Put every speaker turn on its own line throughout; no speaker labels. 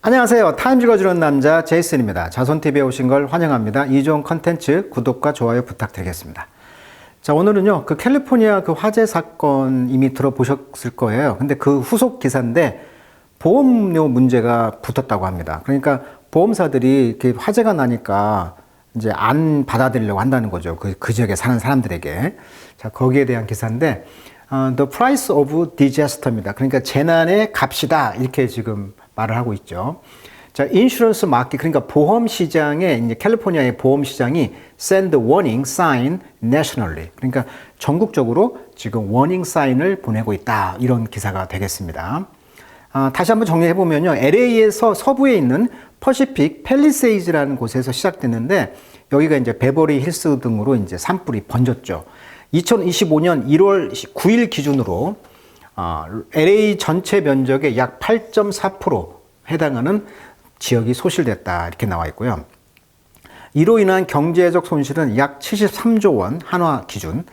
안녕하세요. 타임 읽어주는 남자 제이슨입니다. 자손TV에 오신 걸 환영합니다. 이 좋은 컨텐츠 구독과 좋아요 부탁드리겠습니다. 자, 오늘은요, 그 캘리포니아 그 화재 사건 이미 들어보셨을 거예요. 근데 그 후속 기사인데 보험료 문제가 붙었다고 합니다. 그러니까 보험사들이 이렇게 화재가 나니까 이제 안 받아들이려고 한다는 거죠. 그 지역에 사는 사람들에게. 자, 거기에 대한 기사인데, The Price of Disaster입니다. 그러니까 재난의 값이다. 이렇게 지금 말을 하고 있죠. 자, 인슈런스 마켓, 그러니까 보험 시장에, 이제 캘리포니아의 보험 시장이 send warning sign nationally. 그러니까 전국적으로 지금 워닝 사인을 보내고 있다. 이런 기사가 되겠습니다. 다시 한번 정리해 보면요. LA에서 서부에 있는 퍼시픽 팰리세이즈라는 곳에서 시작됐는데, 여기가 이제 베버리 힐스 등으로 이제 산불이 번졌죠. 2025년 1월 9일 기준으로 LA 전체 면적의 약 8.4% 해당하는 지역이 소실됐다 이렇게 나와 있고요. 이로 인한 경제적 손실은 약 73조 원 한화 기준.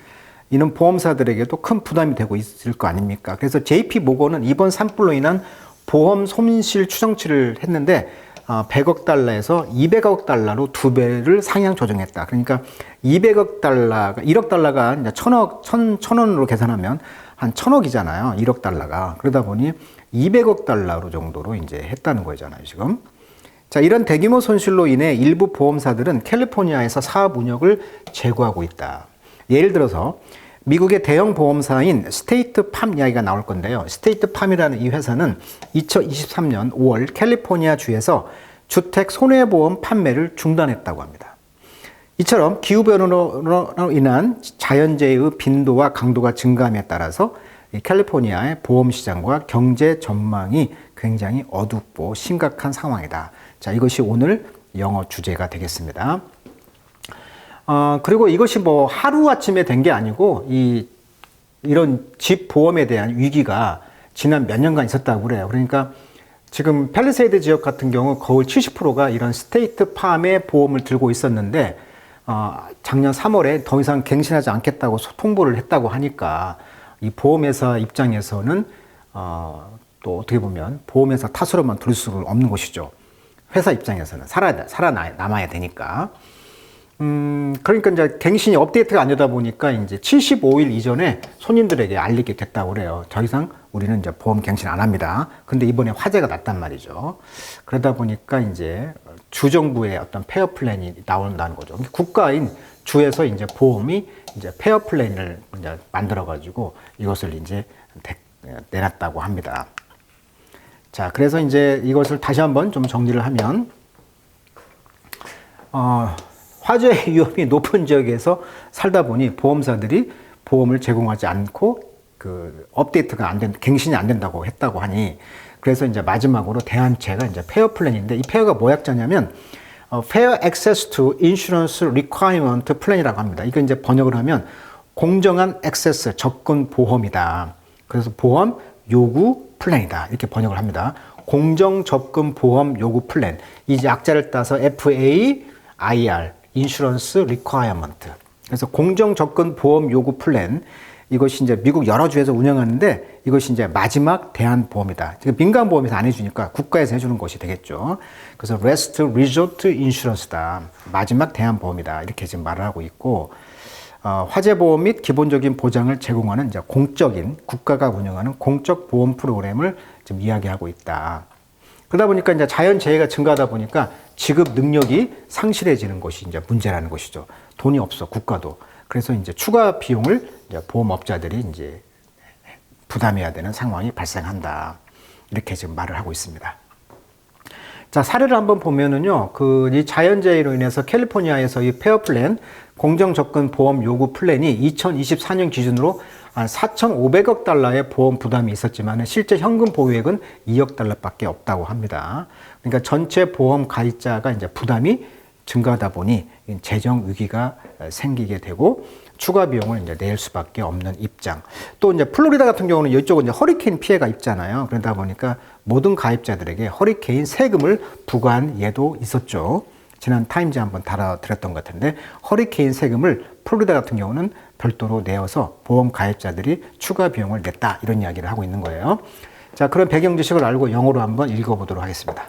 이는 보험사들에게도 큰 부담이 되고 있을 거 아닙니까? 그래서 JP 모건은 이번 산불로 인한 보험 손실 추정치를 했는데 100억 달러에서 200억 달러로 2배를 상향 조정했다. 그러니까 200억 달러가, 1억 달러가 이제 천원으로 계산하면 한 1000억이잖아요. 1억 달러가. 그러다 보니 200억 달러 정도로 이제 했다는 거잖아요, 지금. 자, 이런 대규모 손실로 인해 일부 보험사들은 캘리포니아에서 사업 운영을 재고하고 있다. 예를 들어서 미국의 대형 보험사인 스테이트팜 이야기가 나올 건데요. 스테이트팜이라는 이 회사는 2023년 5월 캘리포니아 주에서 주택 손해보험 판매를 중단했다고 합니다. 이처럼 기후변화로 인한 자연재해의 빈도와 강도가 증가함에 따라서 캘리포니아의 보험 시장과 경제 전망이 굉장히 어둡고 심각한 상황이다. 자, 이것이 오늘 영어 주제가 되겠습니다. 그리고 이것이 뭐 하루아침에 된 게 아니고, 이런 집 보험에 대한 위기가 지난 몇 년간 있었다고 그래요. 그러니까 지금 팰리세이드 지역 같은 경우 거의 70%가 이런 스테이트 팜의 보험을 들고 있었는데, 작년 3월에 더 이상 갱신하지 않겠다고 통보를 했다고 하니까, 이 보험회사 입장에서는, 또 어떻게 보면 보험회사 탓으로만 둘 수 없는 것이죠. 회사 입장에서는 살아남아야 되니까. 그러니까 이제 갱신이 업데이트가 안 되다 보니까 이제 75일 이전에 손님들에게 알리게 됐다고 그래요. 더 이상 우리는 이제 보험 갱신 안 합니다. 근데 이번에 화재가 났단 말이죠. 그러다 보니까 이제 주정부의 어떤 페어 플랜이 나온다는 거죠. 국가인 주에서 이제 보험이 이제 페어 플랜을 이제 만들어가지고 이것을 이제 내놨다고 합니다. 자, 그래서 이제 이것을 다시 한번 좀 정리를 하면, 화재 위험이 높은 지역에서 살다 보니 보험사들이 보험을 제공하지 않고 업데이트가 안 된, 갱신이 안 된다고 했다고 하니, 그래서 이제 마지막으로 대안책가 이제 페어 플랜인데, 이 페어가 뭐 약자냐면 Fair Access to Insurance Requirement Plan이라고 합니다. 이거 이제 번역을 하면 공정한 액세스 접근 보험이다. 그래서 보험 요구 플랜이다. 이렇게 번역을 합니다. 공정 접근 보험 요구 플랜. 이 약자를 따서 FAIR 인슈런스 리ኳ어먼트. 그래서 공정 접근 보험 요구 플랜, 이것이 이제 미국 여러 주에서 운영하는데, 이것이 이제 마지막 대안 보험이다. 민간 보험에서 안 해주니까 국가에서 해주는 것이 되겠죠. 그래서 Last Resort Insurance다. 마지막 대안 보험이다. 이렇게 지금 말을 하고 있고, 화재 보험 및 기본적인 보장을 제공하는 이제 공적인, 국가가 운영하는 공적 보험 프로그램을 지금 이야기하고 있다. 그러다 보니까 이제 자연재해가 증가하다 보니까 지급 능력이 상실해지는 것이 이제 문제라는 것이죠. 돈이 없어, 국가도. 그래서 이제 추가 비용을 이제 보험업자들이 이제 부담해야 되는 상황이 발생한다. 이렇게 지금 말을 하고 있습니다. 자, 사례를 한번 보면은요, 이 자연재해로 인해서 캘리포니아에서 이 페어 플랜, 공정 접근 보험 요구 플랜이 2024년 기준으로 한 4,500억 달러의 보험 부담이 있었지만 실제 현금 보유액은 2억 달러밖에 없다고 합니다. 그러니까 전체 보험 가입자가 이제 부담이 증가하다 보니 재정 위기가 생기게 되고 추가 비용을 이제 낼 수밖에 없는 입장. 또 이제 플로리다 같은 경우는 이쪽은 이제 허리케인 피해가 있잖아요. 그러다 보니까 모든 가입자들에게 허리케인 세금을 부과한 예도 있었죠. 지난 타임즈 한번 다뤄드렸던 것 같은데, 허리케인 세금을 플로리다 같은 경우는 별도로 내어서 보험 가입자들이 추가 비용을 냈다. 이런 이야기를 하고 있는 거예요. 자, 그런 배경 지식을 알고 영어로 한번 읽어보도록 하겠습니다.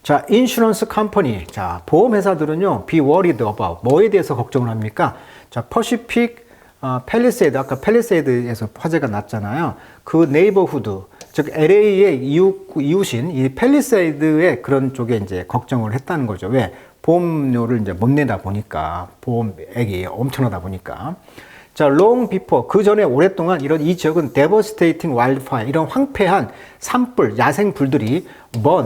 자, 인슈런스 컴퍼니. 자, 보험회사들은요, be worried about. 뭐에 대해서 걱정을 합니까? 자, 퍼시픽 팰리세이드, 아까 팰리세이드에서 화재가 났잖아요. 그 네이버후드, 즉 LA의 이웃인 이 팰리세이드의 그런 쪽에 이제 걱정을 했다는 거죠. 왜? 보험료를 이제 못 내다 보니까, 보험액이 엄청나다 보니까. 자, long before, 그 전에 오랫동안 이 지역은 devastating wildfire, 이런 황폐한 산불, 야생불들이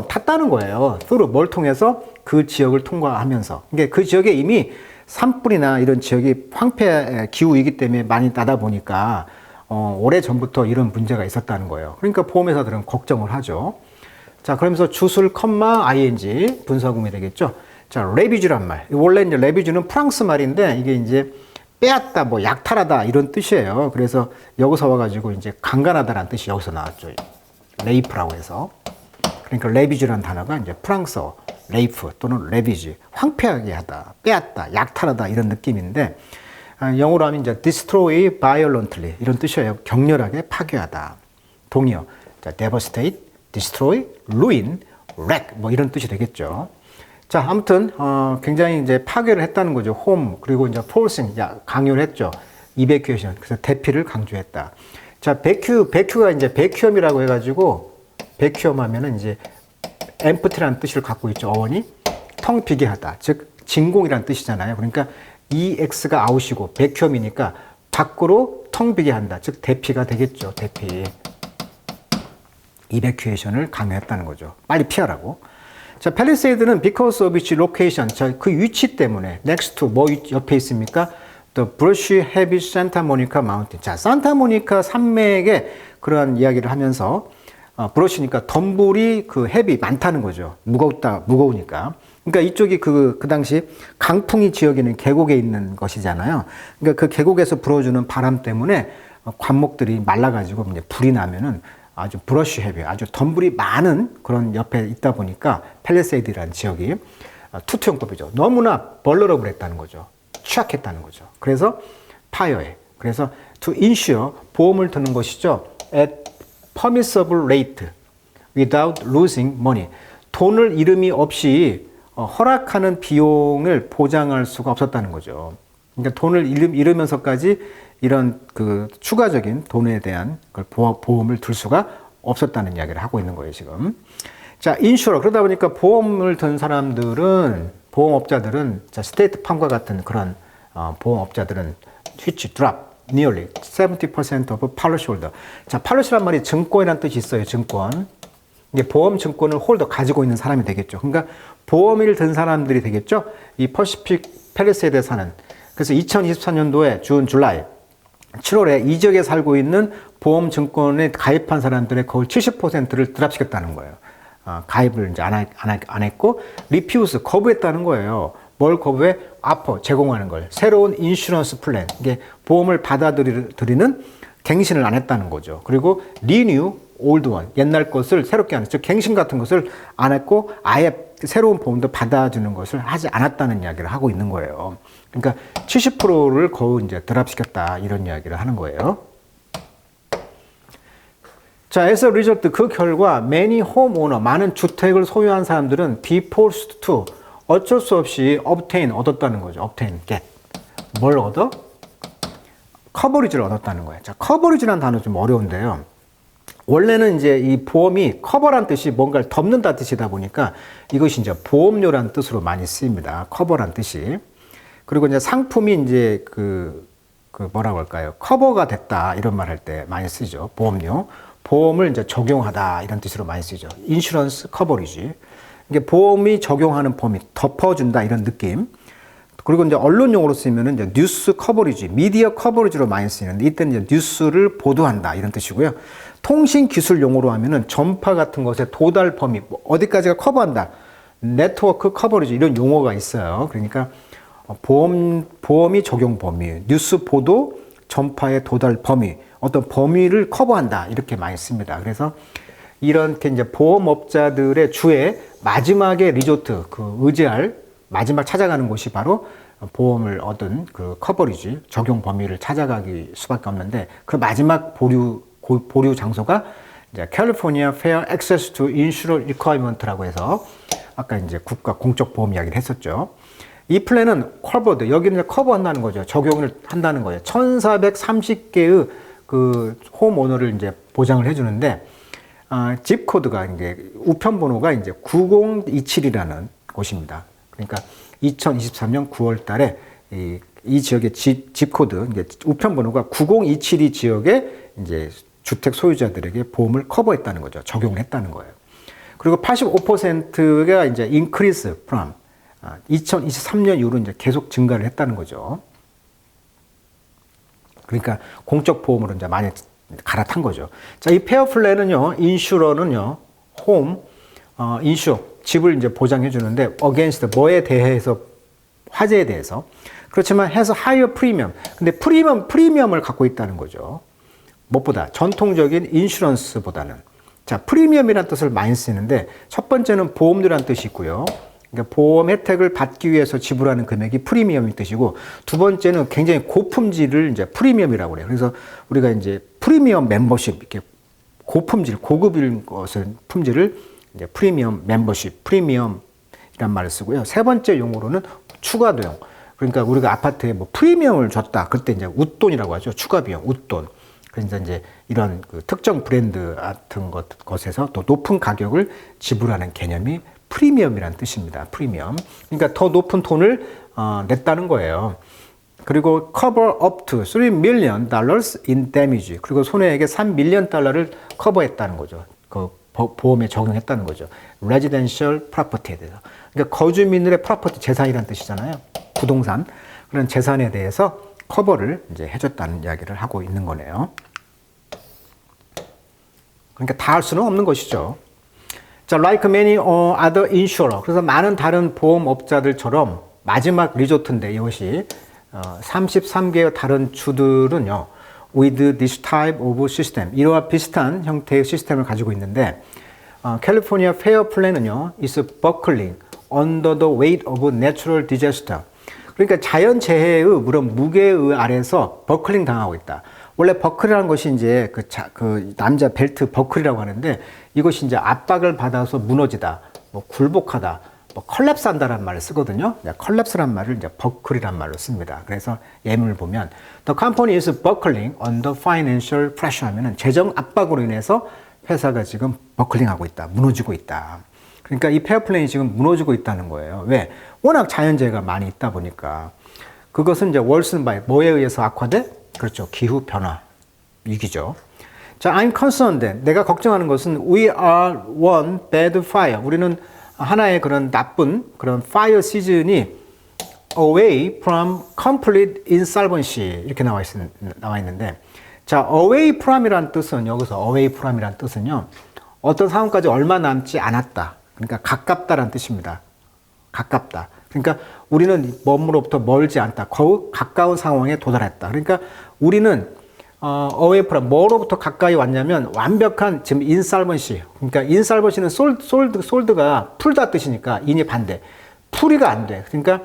탔다는 거예요. through, 뭘 통해서? 그 지역을 통과하면서. 그러니까 그 지역에 이미 산불이나 이런 지역이 황폐 기후이기 때문에 많이 나다 보니까, 오래 전부터 이런 문제가 있었다는 거예요. 그러니까 보험회사들은 걱정을 하죠. 자, 그러면서 주술, ing, 분사구문이 되겠죠. 자, 레비주란 말. 원래 이제 레비주는 프랑스 말인데, 이게 이제 빼앗다, 뭐 약탈하다 이런 뜻이에요. 그래서 여기서 와가지고 이제 강간하다라는 뜻이 여기서 나왔죠. 레이프라고 해서. 그러니까 레비주라는 단어가 이제 프랑스어 레이프 또는 레비지, 황폐하게 하다, 빼앗다, 약탈하다 이런 느낌인데, 영어로 하면 이제 destroy violently 이런 뜻이에요. 격렬하게 파괴하다. 동의어. 자, devastate, destroy, ruin, wreck 뭐 이런 뜻이 되겠죠. 자, 아무튼 굉장히 이제 파괴를 했다는 거죠. home 그리고 이제 forcing 강요를 했죠. evacuation 그래서 대피를 강조했다. 자, vacu가 이제 vacuum이라고 해가지고 vacuum 하면은 이제 empty라는 뜻을 갖고 있죠. 어원이 텅 비게 하다. 즉 진공이라는 뜻이잖아요. 그러니까 EX가 out이고 vacuum이니까 밖으로 텅 비게 한다. 즉 대피가 되겠죠. 대피. evacuation을 강요했다는 거죠. 빨리 피하라고. 자, 팰리세이드는 because of its location. 자, 그 위치 때문에 next to 뭐 옆에 있습니까? The brushy heavy Santa Monica Mountain. 자, 산타모니카 산맥에 그러한 이야기를 하면서 브러쉬니까 덤불이 그 헤비 많다는 거죠. 무거우니까. 그러니까 이쪽이 그 당시 강풍이 지역에는 계곡에 있는 것이잖아요. 그러니까 그 계곡에서 불어주는 바람 때문에 관목들이 말라가지고 이제 불이 나면은 아주 브러쉬 헤비, 아주 덤불이 많은 그런 옆에 있다 보니까 팰리세이드라는 지역이 투투용법이죠. 너무나 벌러러블했다는 거죠. 취약했다는 거죠. 그래서 파이어에. 그래서 to insure, 보험을 드는 것이죠. at permissible rate without losing money. 돈을 잃음이 없이 허락하는 비용을 보장할 수가 없었다는 거죠. 그러니까 돈을 잃으면서까지 이런 그 추가적인 돈에 대한 보험을 들 수가 없었다는 이야기를 하고 있는 거예요, 지금. 자, 인슈러. 그러다 보니까 보험을 든 사람들은, 보험업자들은, 자, 스테이트 팜과 같은 그런 보험업자들은 which drop nearly 70% of policyholder. 자, policy란 말이 증권이라는 뜻이 있어요, 증권. 이게 보험 증권을 홀더 가지고 있는 사람이 되겠죠. 그러니까 보험을 든 사람들이 되겠죠. 이 퍼시픽 팰리세이드에 사는. 그래서 2024년도에 줄라이 7월에 이 지역에 살고 있는 보험 증권에 가입한 사람들의 거의 70%를 드랍시켰다는 거예요. 가입을 이제 안 했고, 리퓨스, 거부했다는 거예요. 뭘 거부해? 아퍼, 제공하는 걸. 새로운 인슈런스 플랜. 이게 보험을 받아들이는 갱신을 안 했다는 거죠. 그리고 리뉴, 올드 원. 옛날 것을 새롭게 하는, 즉, 갱신 같은 것을 안 했고, 아예 새로운 보험도 받아주는 것을 하지 않았다는 이야기를 하고 있는 거예요. 그러니까 70%를 거의 이제 드랍시켰다 이런 이야기를 하는 거예요. 자, as a result 그 결과 many homeowner 많은 주택을 소유한 사람들은 be forced to 어쩔 수 없이 obtain 얻었다는 거죠. obtain, get. 뭘 얻어? 커버리지를 얻었다는 거예요. 자, 커버리지라는 단어 좀 어려운데요. 원래는 이제 이 보험이 커버란 뜻이 뭔가를 덮는다 뜻이다 보니까 이것이 이제 보험료라는 뜻으로 많이 쓰입니다. 커버란 뜻이. 그리고 이제 상품이 이제 뭐라고 할까요? 커버가 됐다 이런 말 할 때 많이 쓰죠. 보험료. 보험을 이제 적용하다 이런 뜻으로 많이 쓰죠. 인슈런스 커버리지. 이게 보험이 적용하는 범위, 덮어준다 이런 느낌. 그리고 이제 언론 용어로 쓰이면은 이제 뉴스 커버리지, 미디어 커버리지로 많이 쓰이는데 이때는 이제 뉴스를 보도한다 이런 뜻이고요. 통신 기술 용어로 하면은 전파 같은 것의 도달 범위, 어디까지가 커버한다. 네트워크 커버리지 이런 용어가 있어요. 그러니까 보험이 적용 범위, 뉴스 보도, 전파의 도달 범위, 어떤 범위를 커버한다 이렇게 많이 씁니다. 그래서 이렇게 이제 보험업자들의 주의 마지막에 리조트, 의지할 마지막 찾아가는 곳이 바로 보험을 얻은 그 커버리지, 적용 범위를 찾아가기 수밖에 없는데 그 마지막 보류 장소가 이제 캘리포니아 Fair Access to Insurance Requirement라고 해서 아까 이제 국가 공적 보험 이야기를 했었죠. 이 플랜은 커버드, 여기는 커버한다는 거죠. 적용을 한다는 거예요. 1430개의 그 홈오너를 이제 보장을 해주는데, 집 코드가 이제 우편번호가 이제 9027이라는 곳입니다. 그러니까 2023년 9월 달에 이 지역의 집 코드, 이제 우편번호가 9027이 지역의 이제 주택 소유자들에게 보험을 커버했다는 거죠. 적용을 했다는 거예요. 그리고 85%가 이제 increase from 2023년 이후로 이제 계속 증가를 했다는 거죠. 그러니까 공적 보험으로 이제 많이 갈아탄 거죠. 자, 이 페어 플랜은요, 인슈러는요, 홈, 인슈어, 집을 이제 보장해 주는데, against 뭐에 대해서, 화재에 대해서. 그렇지만 해서 higher premium. 근데 프리미엄을 갖고 있다는 거죠. 무엇보다 전통적인 인슈런스보다는. 자, 프리미엄이라는 뜻을 많이 쓰는데, 첫 번째는 보험료라는 뜻이 있고요. 그러니까 보험 혜택을 받기 위해서 지불하는 금액이 프리미엄의 뜻이고, 두 번째는 굉장히 고품질을 이제 프리미엄이라고 그래요. 그래서 우리가 이제 프리미엄 멤버십, 이렇게 고품질, 고급인 것을 품질을 이제 프리미엄 멤버십, 프리미엄이란 말을 쓰고요. 세 번째 용어로는 추가 비용. 그러니까 우리가 아파트에 뭐 프리미엄을 줬다. 그때 이제 웃돈이라고 하죠. 추가 비용, 웃돈. 그래서 이제 이런 그 특정 브랜드 같은 것에서 또 높은 가격을 지불하는 개념이 프리미엄이라는 뜻입니다. 프리미엄. 그러니까 더 높은 돈을 냈다는 거예요. 그리고 cover up to $3 million in damage. 그리고 손해액의 $3 million 커버했다는 거죠. 그 보험에 적용했다는 거죠. residential property에 대해서. 그러니까 거주민들의 property, 재산이라는 뜻이잖아요. 부동산. 그런 재산에 대해서 커버를 이제 해줬다는 이야기를 하고 있는 거네요. 그러니까 다 할 수는 없는 것이죠. 자, like many other insurer. 그래서 많은 다른 보험업자들처럼 마지막 리조트인데 이것이 33개의 다른 주들은요, with this type of system. 이와 비슷한 형태의 시스템을 가지고 있는데, 캘리포니아 페어 플랜은요, is buckling under the weight of natural disaster. 그러니까 자연재해의 그런 무게의 아래서 버클링 당하고 있다. 원래 버클이라는 것이 이제 그 남자 벨트 버클이라고 하는데, 이것이 이제 압박을 받아서 무너지다, 뭐 굴복하다, 뭐 컬랩스한다라는 말을 쓰거든요. 컬랩스란 말을 이제 버클이란 말로 씁니다. 그래서 예문을 보면 The company is buckling under financial pressure 하면은 재정 압박으로 인해서 회사가 지금 버클링하고 있다, 무너지고 있다. 그러니까 이 페어 플랜이 지금 무너지고 있다는 거예요. 왜? 워낙 자연재해가 많이 있다 보니까. 그것은 이제 worsened by 뭐에 의해서 악화돼? 그렇죠. 기후 변화 위기죠. 자, I'm concerned. 내가 걱정하는 것은 we are one bad fire. 우리는 하나의 그런 나쁜 그런 fire 시즌이 away from complete insolvency 이렇게 나와 있는데, 자, away from이라는 뜻은 여기서 away from이라는 뜻은요, 어떤 상황까지 얼마 남지 않았다. 그러니까 가깝다라는 뜻입니다. 가깝다. 그러니까 우리는 뭐로부터 멀지 않다. 거의 가까운 상황에 도달했다. 그러니까 우리는 away from 뭐로부터 가까이 왔냐면 완벽한 지금 insolvency. 그러니까 insolvency는 sold가 풀다 뜻이니까 in이 반대. 풀이가 안 돼. 그러니까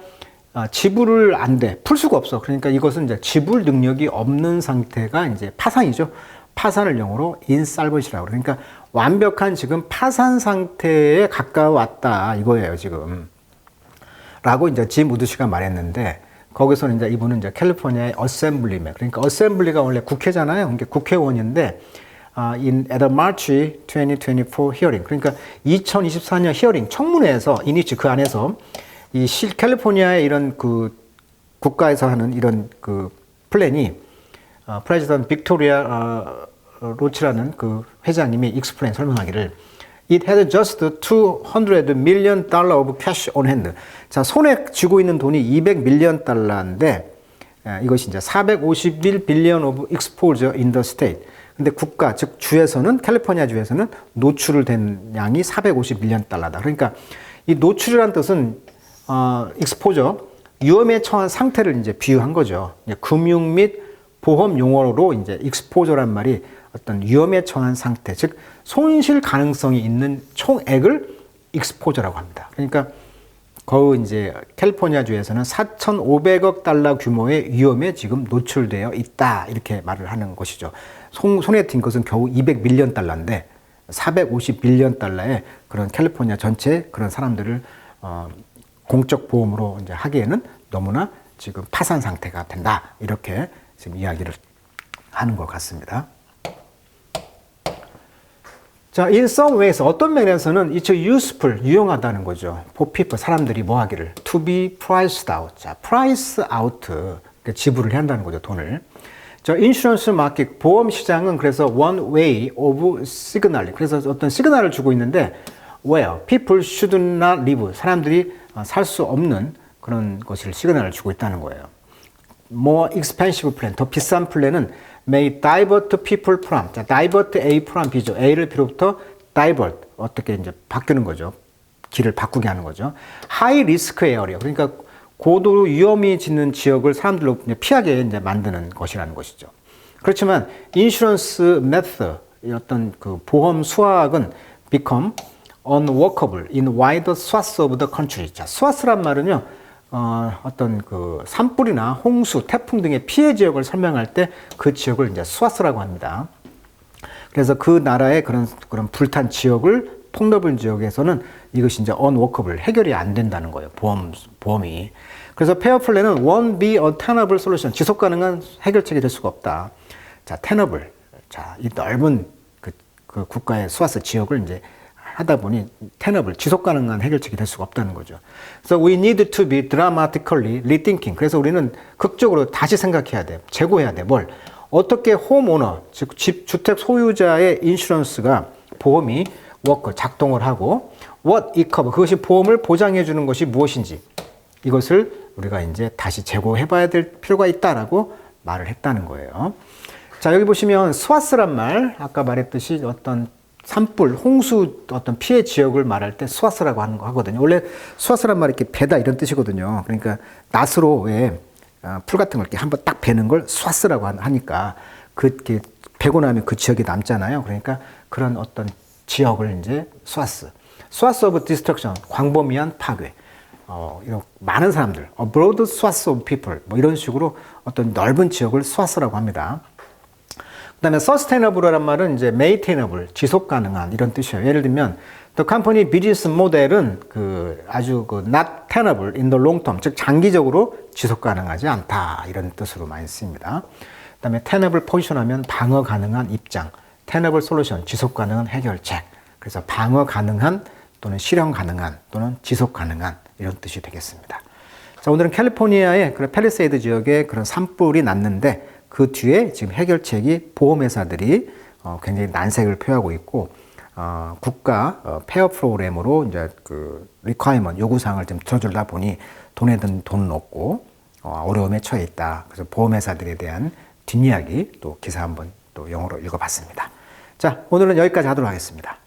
지불을 안 돼. 풀 수가 없어. 그러니까 이것은 이제 지불 능력이 없는 상태가 이제 파산이죠. 파산을 영어로 insolvency라고. 그러니까 완벽한 지금 파산 상태에 가까웠다 이거예요, 지금. 라고 이제 짐 우드시가 말했는데, 거기서는 이제 이분은 이제 캘리포니아의 어셈블리맨. 그러니까 어셈블리가 원래 국회잖아요. 그러니까 국회의원인데, at the March 2024 hearing. 그러니까 2024년 히어링, 청문회에서, 이니치 그 안에서 이 캘리포니아의 이런 그 국가에서 하는 이런 그 플랜이, 프레지던트 빅토리아 로치라는 그 회장님이 익스플레인 설명하기를 It had just $200 million of cash on hand. 자, 손에 쥐고 있는 돈이 $200 million 이것이 이제 451 billion of exposure in the state. 근데 국가, 즉 주에서는 캘리포니아 주에서는 노출을 된 양이 450 billion 달러다. 그러니까 이 노출이란 뜻은 exposure, 위험에 처한 상태를 이제 비유한 거죠. 이제 금융 및 보험 용어로 이제 exposure란 말이 어떤 위험에 처한 상태, 즉 손실 가능성이 있는 총액을 exposure라고 합니다. 그러니까 거의 이제 캘리포니아 주에서는 4,500억 달러 규모의 위험에 지금 노출되어 있다 이렇게 말을 하는 것이죠. 손에 띈 것은 겨우 200 밀리언 달러인데 450빌리언 달러의 그런 캘리포니아 전체 그런 사람들을 공적 보험으로 이제 하기에는 너무나 지금 파산 상태가 된다. 이렇게 지금 이야기를 하는 것 같습니다. 자, in some ways, 어떤 면에서는 it's useful, 유용하다는 거죠. for people, 사람들이 뭐 하기를. to be priced out. 자, price out, 지불을 해야 한다는 거죠, 돈을. 저 인슈런스 마켓, 보험 시장은 그래서 one way of signal, 그래서 어떤 시그널을 주고 있는데 where people should not live, 사람들이 살 수 없는 그런 것을 시그널을 주고 있다는 거예요. more expensive plan, 더 비싼 플랜은 may divert people from, 자, divert A from B죠. A를 비로부터 divert, 어떻게 이제 바뀌는 거죠. 길을 바꾸게 하는 거죠. high risk area, 그러니까 고도로 위험이 짓는 지역을 사람들로 피하게 이제 만드는 것이라는 것이죠. 그렇지만 인슈런스 메থ드, 어떤 그 보험 수학은 become unworkable in wide swaths of the country. 자, 스와스란 말은요, 어떤 그 산불이나 홍수, 태풍 등의 피해 지역을 설명할 때 그 지역을 이제 스와스라고 합니다. 그래서 그 나라의 그런 불탄 지역을 폭넓은 지역에서는 이것이 이제 unworkable, 해결이 안 된다는 거예요. 보험이. 그래서 페어 플랜은 won't be a tenable solution, 지속 가능한 해결책이 될 수가 없다. 자, tenable. 자, 이 넓은 그 국가의 스와스 지역을 이제 하다 보니 tenable, 지속 가능한 해결책이 될 수가 없다는 거죠. 그래서 we need to be dramatically rethinking. 그래서 우리는 극적으로 다시 생각해야 돼. 재고해야 돼. 뭘? 어떻게 홈오너, 즉 주택 소유자의 인슈런스가 보험이 작동을 하고 what it cover, 그것이 보험을 보장해 주는 것이 무엇인지 이것을 우리가 이제 다시 재고해 봐야 될 필요가 있다라고 말을 했다는 거예요. 자, 여기 보시면 스와스란 말, 아까 말했듯이 어떤 산불, 홍수 어떤 피해 지역을 말할 때 스와스라고 하는 거 하거든요. 원래 스와스란 말이 이렇게 베다 이런 뜻이거든요. 그러니까 낫으로 왜 풀 같은 걸 이렇게 한번 딱 베는 걸 스와스라고 하니까 그렇게 베고 나면 그 지역이 남잖아요. 그러니까 그런 어떤 지역을 이제 스와스 오브 디스트럭션, 광범위한 파괴. 이런 많은 사람들, a broad swath of people, 뭐 이런 식으로 어떤 넓은 지역을 스와스라고 합니다. 그다음에 sustainable란 말은 이제 maintainable, 지속 가능한 이런 뜻이에요. 예를 들면 the company business model은 아주 not tenable in the long term, 즉 장기적으로 지속 가능하지 않다 이런 뜻으로 많이 쓰입니다. 그다음에 tenable position 하면 방어 가능한 입장, tenable solution, 지속 가능한 해결책. 그래서 방어 가능한 또는 실현 가능한 또는 지속 가능한 이런 뜻이 되겠습니다. 자, 오늘은 캘리포니아의 그런 팰리세이드 지역에 그런 산불이 났는데 그 뒤에 지금 해결책이 보험회사들이 굉장히 난색을 표하고 있고 국가 페어 프로그램으로 이제 그 리ኳ이먼트 요구사항을 좀 들어주다 보니 돈에 든 돈은 없고 어려움에 처해 있다. 그래서 보험회사들에 대한 뒷이야기 또 기사 한번 또 영어로 읽어봤습니다. 자, 오늘은 여기까지 하도록 하겠습니다.